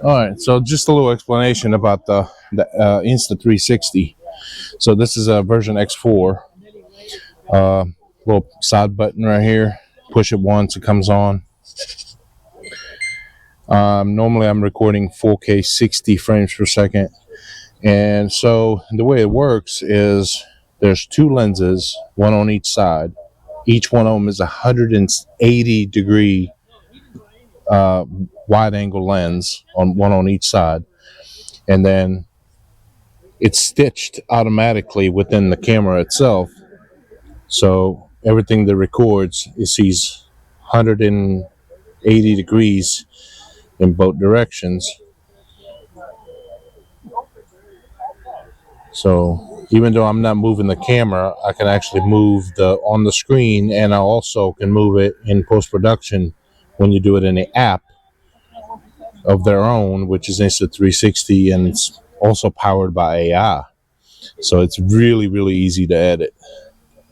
All right, so just a little explanation about the Insta 360. So this is a version X4. Little side button right here. Push it once, it comes on. Normally I'm recording 4K 60 frames per second. And so the way it works is there's two lenses, one on each side. Each one of them is 180 degree wide angle lens, one on each side. And then it's stitched automatically within the camera itself. So everything that records, it sees 180 degrees in both directions. So even though I'm not moving the camera, I can actually move on the screen, and I also can move it in post-production when you do it in the app of their own, which is Insta 360, and it's also powered by AI. So it's really, really easy to edit.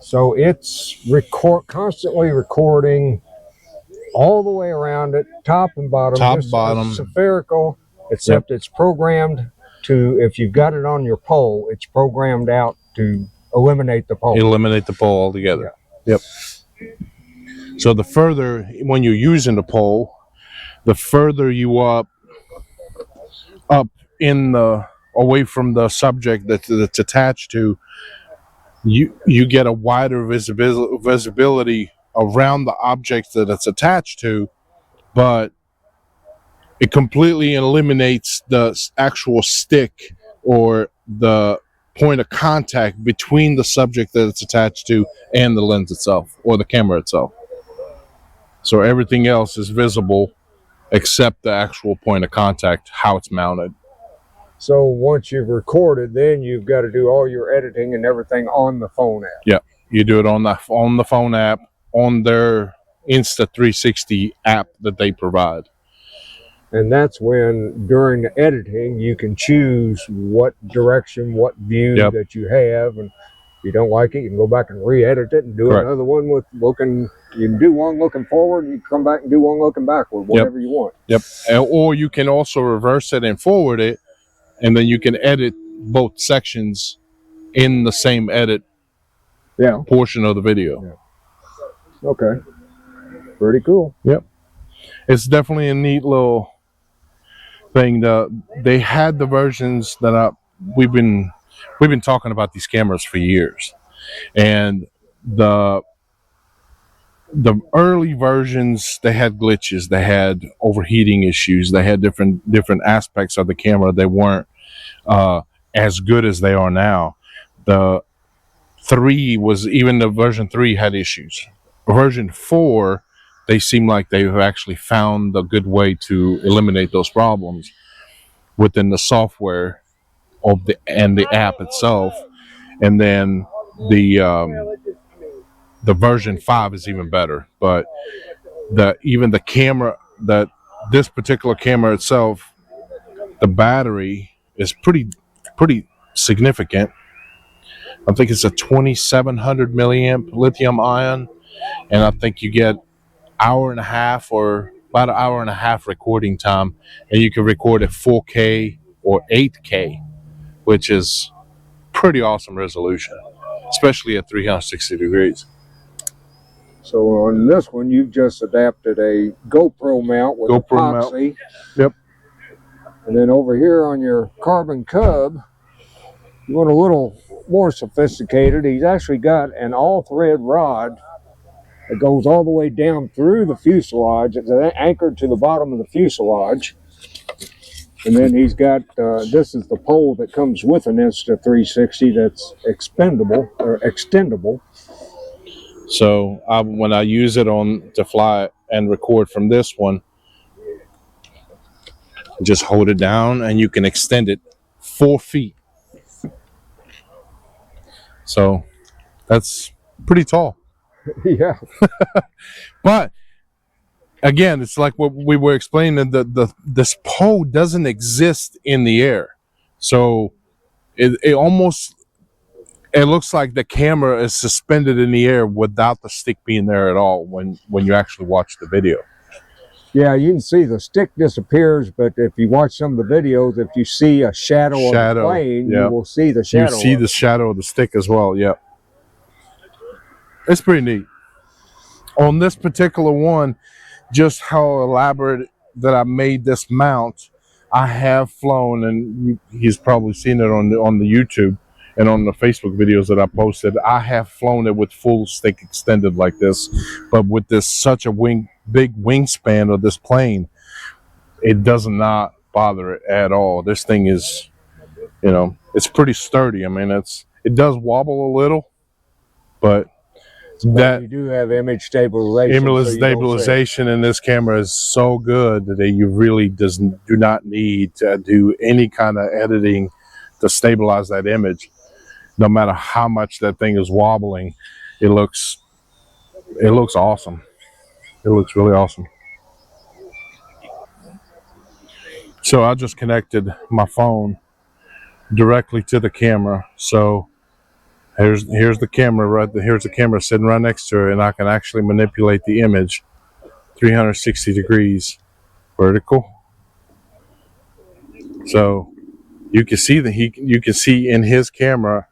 So it's constantly recording all the way around it, top and bottom. Top, bottom. Spherical, except it's programmed to, if you've got it on your pole, it's programmed out to eliminate the pole. Eliminate the pole altogether. Yeah. Yep. So the further, when you're using the pole, the further you up in the, away from the subject that's attached to, you get a wider visibility around the object that it's attached to, but it completely eliminates the actual stick or the point of contact between the subject that it's attached to and the lens itself or the camera itself. So everything else is visible except the actual point of contact, how it's mounted. So once you've recorded, then you've got to do all your editing and everything on the phone app. Yeah, you do it on the phone app, on their Insta 360 app that they provide. And that's when, during the editing, you can choose what direction, what view that you have. And if you don't like it, you can go back and re-edit it and do another one with looking. You can do one looking forward, and you can come back and do one looking backward, whatever you want. Yep. Or you can also reverse it and forward it, and then you can edit both sections in the same edit portion of the video. Yeah. Okay. Pretty cool. Yep. It's definitely a neat little thing. They had the versions that we've been talking about these cameras for years, and the early versions, they had glitches, they had overheating issues, they had different aspects of the camera. They weren't as good as they are now. The version 3 had issues. Version 4, they seem like they've actually found a good way to eliminate those problems within the software and the app itself. And then the version 5 is even better. But the camera, this particular camera itself, the battery is pretty significant. I think it's a 2700 milliamp lithium ion, and I think you get hour and a half or about an hour and a half recording time, and you can record at 4K or 8K, which is pretty awesome resolution, especially at 360 degrees. So on this one, you've just adapted a GoPro mount with epoxy. Yep. And then over here on your carbon cub, you want a little more sophisticated. He's actually got an all-thread rod that goes all the way down through the fuselage. It's anchored to the bottom of the fuselage. And then he's got, this is the pole that comes with an Insta 360 that's extendable. So when I use it to fly and record from this one, just hold it down and you can extend it 4 feet. So that's pretty tall. Yeah. But again, it's like what we were explaining, this pole doesn't exist in the air. So it almost, it looks like the camera is suspended in the air without the stick being there at all when you actually watch the video. Yeah, you can see the stick disappears, but if you watch some of the videos, if you see a shadow of the plane, yeah. you will see the You shadow. see the shadow of the stick as well. Yep. It's pretty neat. On this particular one, just how elaborate that I made this mount, I have flown, and he's probably seen it on the YouTube and on the Facebook videos that I posted. I have flown it with full stick extended like this, but with this such a big wingspan of this plane, it does not bother it at all. This thing is, it's pretty sturdy. I mean, it does wobble a little, but that you do have image stabilization. in this camera is so good that you really do not need to do any kind of editing to stabilize that image. No matter how much that thing is wobbling, it looks awesome. It looks really awesome. So I just connected my phone directly to the camera. So here's the camera right there. Here's the camera sitting right next to her, and I can actually manipulate the image 360 degrees vertical. So you can see that you can see in his camera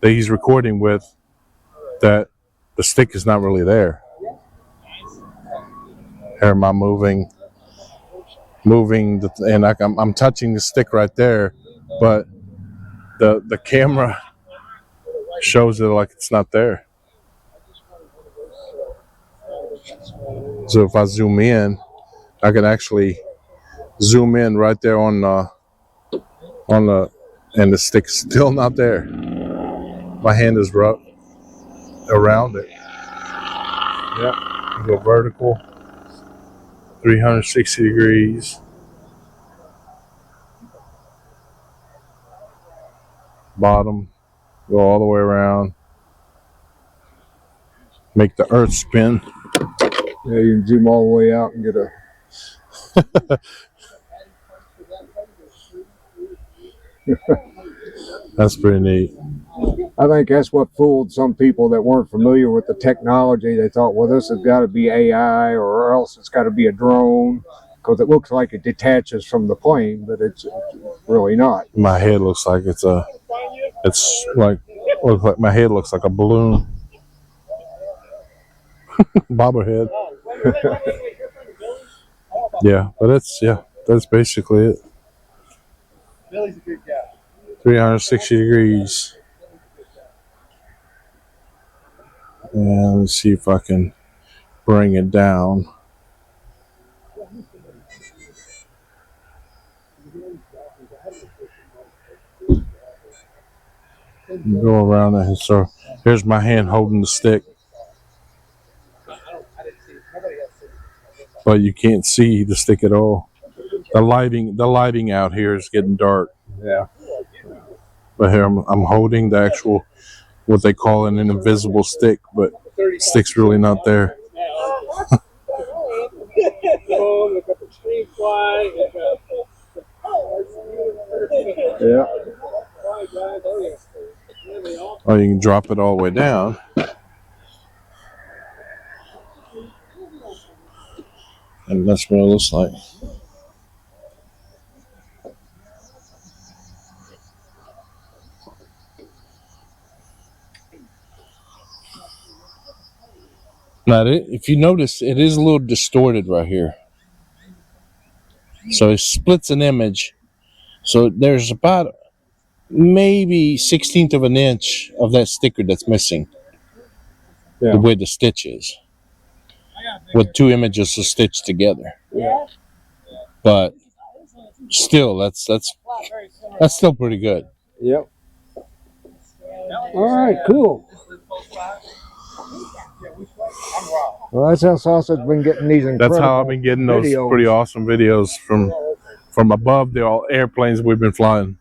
that he's recording with that the stick is not really there. Here am I moving, and I'm touching the stick right there, but the camera shows it like it's not there. So if I zoom in, I can actually zoom in right there on the, and the stick's still not there. My hand is rubbed around it. Yep. Go vertical, 360 degrees. Bottom, go all the way around. Make the earth spin. Yeah, you can zoom all the way out and get a. That's pretty neat. I think that's what fooled some people that weren't familiar with the technology. They thought, well, this has got to be AI, or else it's got to be a drone, because it looks like it detaches from the plane, but it's really not. My head looks like looks like my head looks like a balloon. Bobblehead. Yeah, but that's basically it. 360 degrees. And let's see if I can bring it down. Go around it. So here's my hand holding the stick. But you can't see the stick at all. The lighting out here is getting dark. Yeah. But here I'm holding the actual, what they call an invisible stick, but the stick's really not there. Yeah. Or you can drop it all the way down. And that's what it looks like. Now, if you notice, it is a little distorted right here. So it splits an image. So there's about maybe 1/16 of an inch of that sticker that's missing. Yeah. The way the stitch is. With two images are stitched together. Yeah. But still, that's still pretty good. Yep. All right, cool. Well, that's how Sausa's been getting these incredible. That's how I've been getting those videos. pretty awesome videos from above the airplanes we've been flying.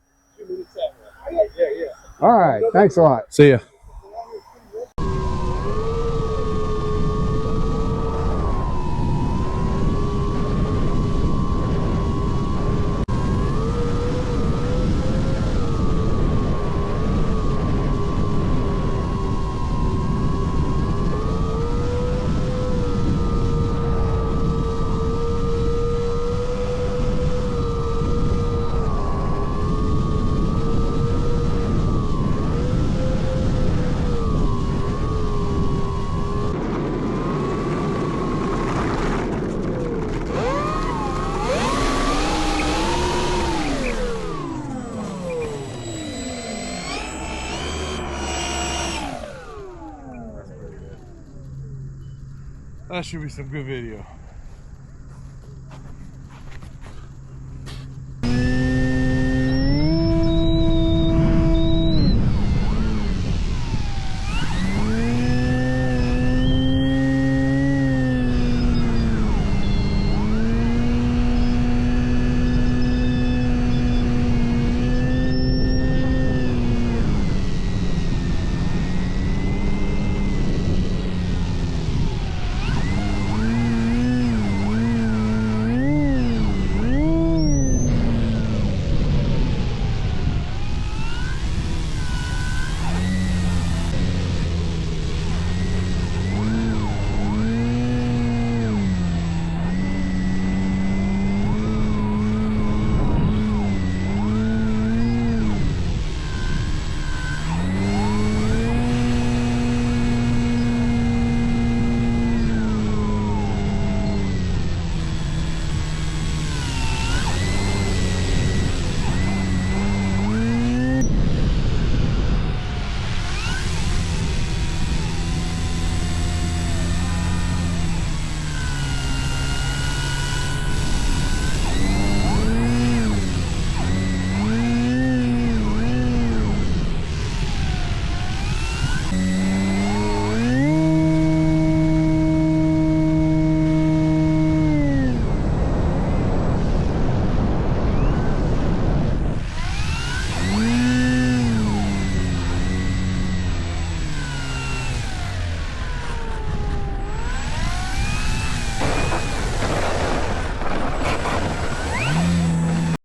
All right, thanks a lot. See ya. That should be some good video.